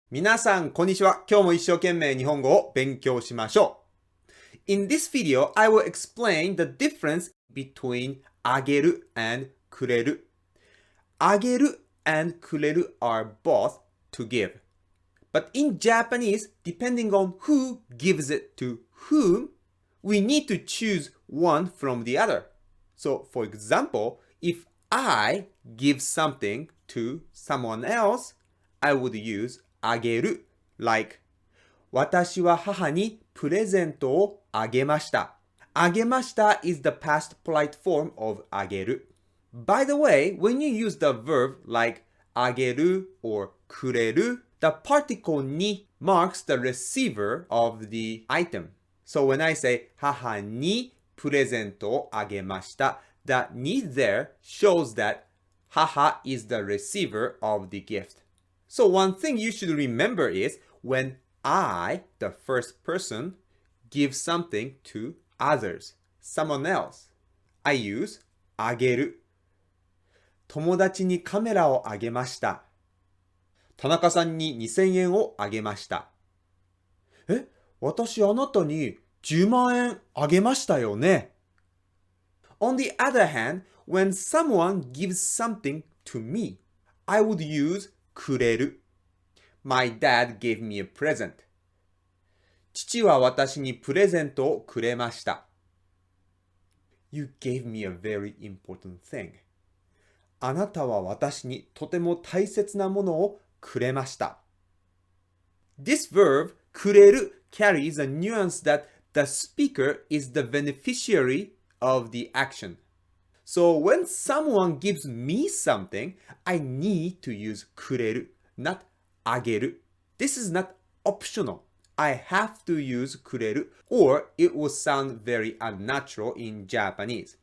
皆さん、こんにちは。今日も一生懸命日本語を勉強しましょう。In this video, I will explain the difference between あげる and くれる。あげる and くれる are both to give. But in Japanese, depending on who gives it to whom, we need to choose one from the other. So, for example, if I give something to someone else, I would use あげる like 私は母にプレゼントをあげました。あげました is the past polite form of あげる. By the way, when you use the verb like あげる or くれる, the particle に marks the receiver of the item. So when I say 母にプレゼントをあげました, the に there shows that 母 is the receiver of the gift. So one thing you should remember is when I, the first person, give something to others, someone else, I use あげる。友達にカメラをあげました。田中さんに2000円をあげました。私あなたに10万円あげましたよね。On the other hand, when someone gives something to me, I would use くれる。My dad gave me a present. 父は私にプレゼントをくれました。You gave me a very important thing. あなたは私にとても大切なものをくれました。This verb, くれる carries a nuance that the speaker is the beneficiary of the action. So when someone gives me something, I need to use くれる, not あげる. This is not optional. I have to use くれる or it will sound very unnatural in Japanese.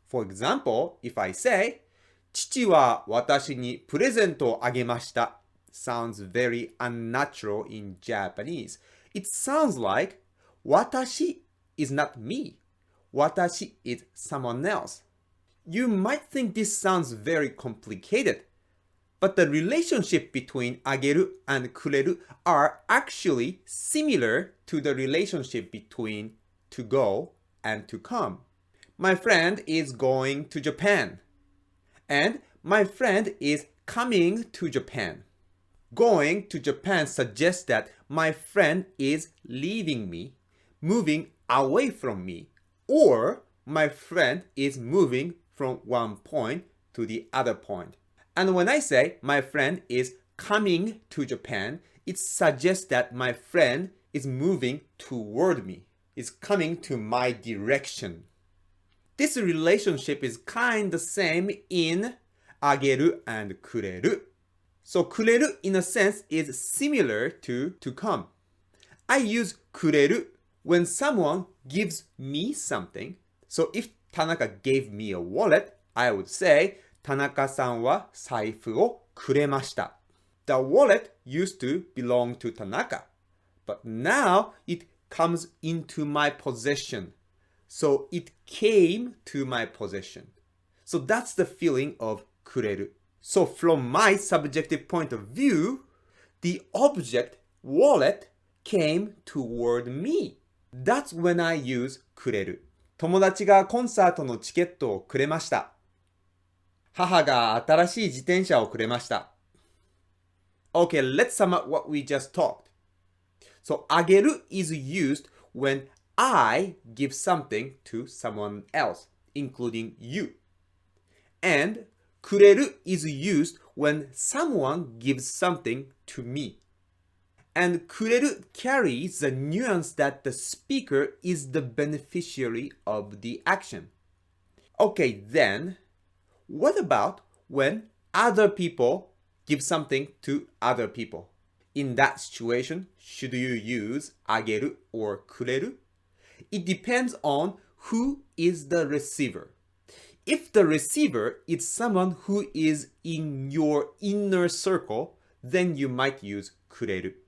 For example, if I say 父は私にプレゼントをあげました sounds very unnatural in Japanese. It sounds like 私 is not me. 私 is someone else. You might think this sounds very complicated, but the relationship between あげる and くれる are actually similar to the relationship between to go and to come. My friend is going to Japan, and my friend is coming to Japan. Going to Japan suggests that my friend is leaving me, moving away from me, or my friend is moving from one point to the other point. And when I say my friend is coming to Japan, it suggests that my friend is moving toward me, is coming to my direction. This relationship is kind of the same in あげる and くれる. So くれる in a sense is similar to come. I use くれる when someone gives me something. So if Tanaka gave me a wallet, I would say 田中さんは財布をくれました。The wallet used to belong to Tanaka, but now it comes into my possession. So it came to my possession. So that's the feeling of くれる. So from my subjective point of view, the object wallet came toward me. That's when I use くれる. 友達がコンサートのチケットをくれました。母が新しい自転車をくれました。Okay, let's sum up what we just talked. So, あげる is used when I give something to someone else, including you. And くれる is used when someone gives something to me. And くれる carries the nuance that the speaker is the beneficiary of the action. Okay, then, what about when other people give something to other people? In that situation, should you use あげる or くれる? It depends on who is the receiver. If the receiver is someone who is in your inner circle, then you might use くれる.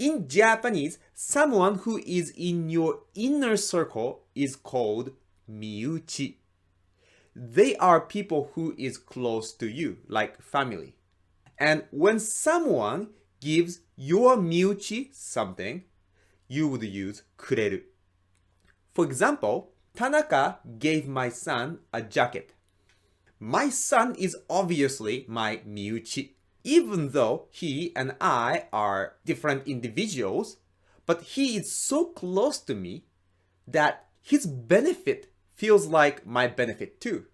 In Japanese, someone who is in your inner circle is called 身内. They are people who is close to you, like family. And when someone gives your miuchi something, you would use kureru. For example, Tanaka gave my son a jacket. My son is obviously my miuchi, even though he and I are different individuals, but he is so close to me that his benefit feels like my benefit too.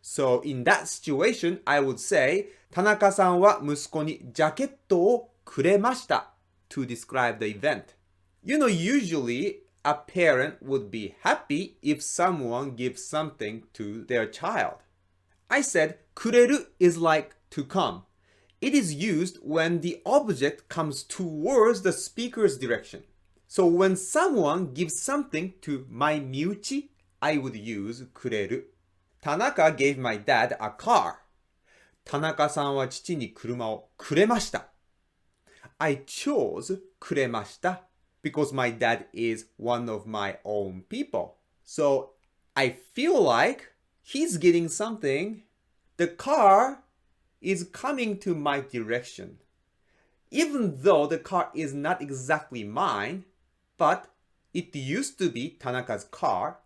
So in that situation, I would say, 田中さんは息子にジャケットをくれました to describe the event. You know, usually a parent would be happy if someone gives something to their child. I said, くれる is like to come. It is used when the object comes towards the speaker's direction. So when someone gives something to my miuchi, I would use くれる. Tanaka gave my dad a car. 田中さんは父に車をくれました. I chose くれました because my dad is one of my own people. So I feel like he's getting something. The car is coming to my direction. Even though the car is not exactly mine, but it used to be Tanaka's car,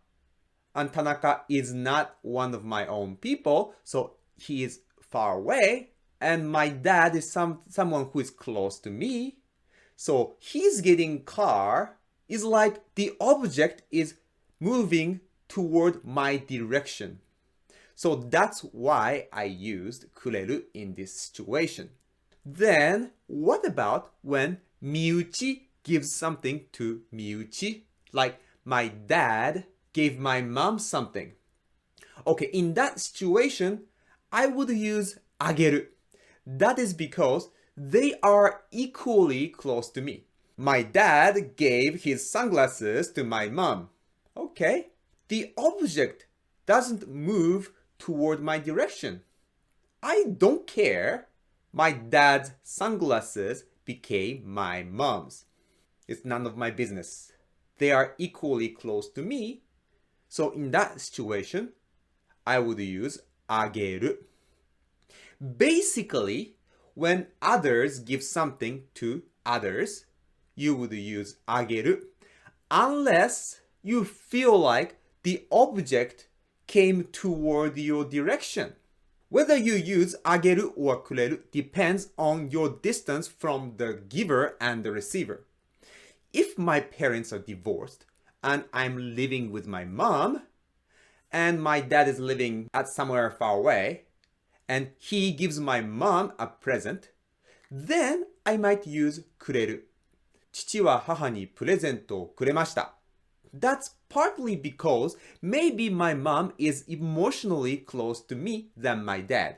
and Tanaka is not one of my own people, so he is far away, and my dad is someone who is close to me. So he's getting car is like the object is moving toward my direction. So that's why I used くれる in this situation. Then what about when miuchi gives something to miuchi? Like my dad gave my mom something. Okay, in that situation, I would use あげる. That is because they are equally close to me. My dad gave his sunglasses to my mom. Okay, the object doesn't move toward my direction. I don't care. My dad's sunglasses became my mom's. It's none of my business. They are equally close to me. So in that situation, I would use あげる. Basically, when others give something to others, you would use あげる unless you feel like the object came toward your direction. Whether you use あげる or くれる depends on your distance from the giver and the receiver. If my parents are divorced and I'm living with my mom and my dad is living at somewhere far away and he gives my mom a present, then I might use くれる. 父は母にプレゼントをくれました. That's partly because maybe my mom is emotionally close to me than my dad.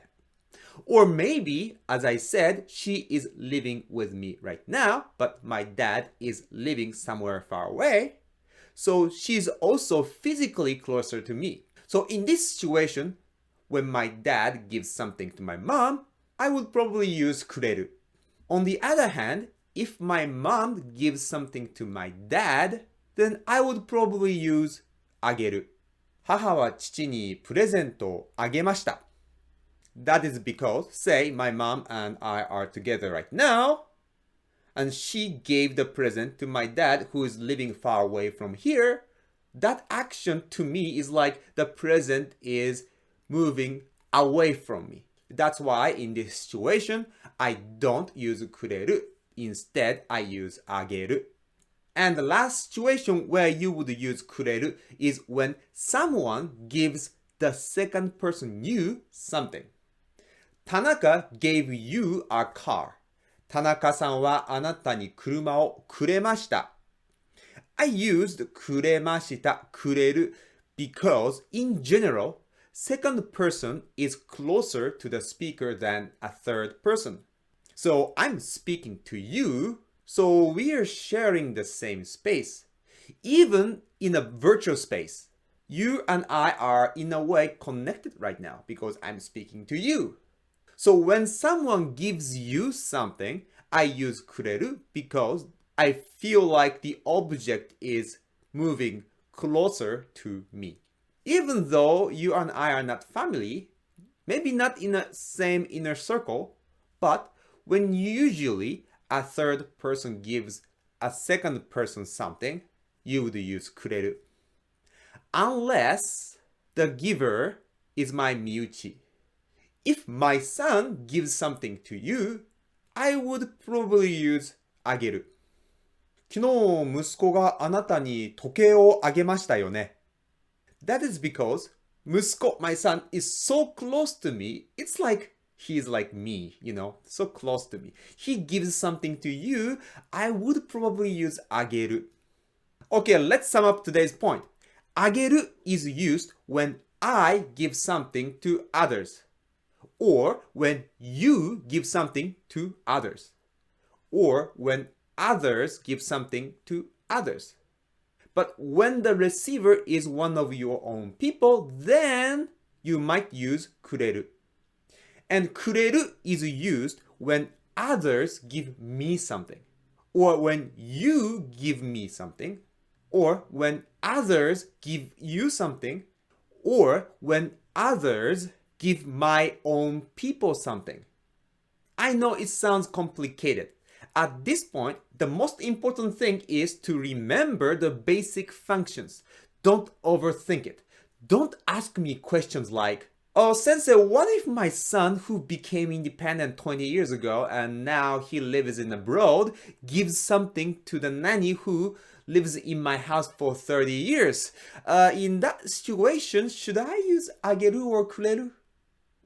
Or maybe, as I said, she is living with me right now, but my dad is living somewhere far away. So she's also physically closer to me. So in this situation, when my dad gives something to my mom, I would probably use くれる. On the other hand, if my mom gives something to my dad, then I would probably use あげる. 母は父にプレゼントをあげました. That is because, say, my mom and I are together right now, and she gave the present to my dad who is living far away from here. That action to me is like the present is moving away from me. That's why in this situation, I don't use くれる. Instead, I use あげる. And the last situation where you would use くれる is when someone gives the second person you something. Tanaka gave you a car. 田中さんはあなたに車をくれました. I used くれました, くれる because in general, second person is closer to the speaker than a third person. So I'm speaking to you, so we are sharing the same space. Even in a virtual space, you and I are in a way connected right now because I'm speaking to you. So when someone gives you something, I use くれる because I feel like the object is moving closer to me. Even though you and I are not family, maybe not in the same inner circle, but when usually a third person gives a second person something, you would use kureru. Unless the giver is my miuchi. If my son gives something to you, I would probably use あげる。昨日息子があなたに時計をあげましたよね。That is because 息子, my son, is so close to me. It's like he's like me, so close to me. He gives something to you. I would probably use あげる. Okay, let's sum up today's point. あげる is used when I give something to others, or when you give something to others, or when others give something to others. But when the receiver is one of your own people, then you might use kureru. And kureru is used when others give me something, or when you give me something, or when others give you something, or when others give my own people something. I know it sounds complicated. At this point, the most important thing is to remember the basic functions. Don't overthink it. Don't ask me questions like, oh, sensei, what if my son who became independent 20 years ago and now he lives in abroad gives something to the nanny who lives in my house for 30 years? In that situation, should I use あげる or くれる?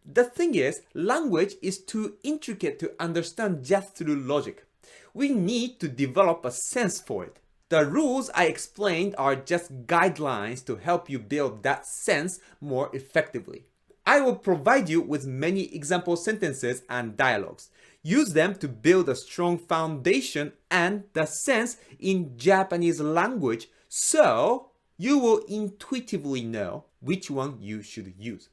The thing is, language is too intricate to understand just through logic. We need to develop a sense for it. The rules I explained are just guidelines to help you build that sense more effectively. I will provide you with many example sentences and dialogues. Use them to build a strong foundation and the sense in Japanese language so you will intuitively know which one you should use.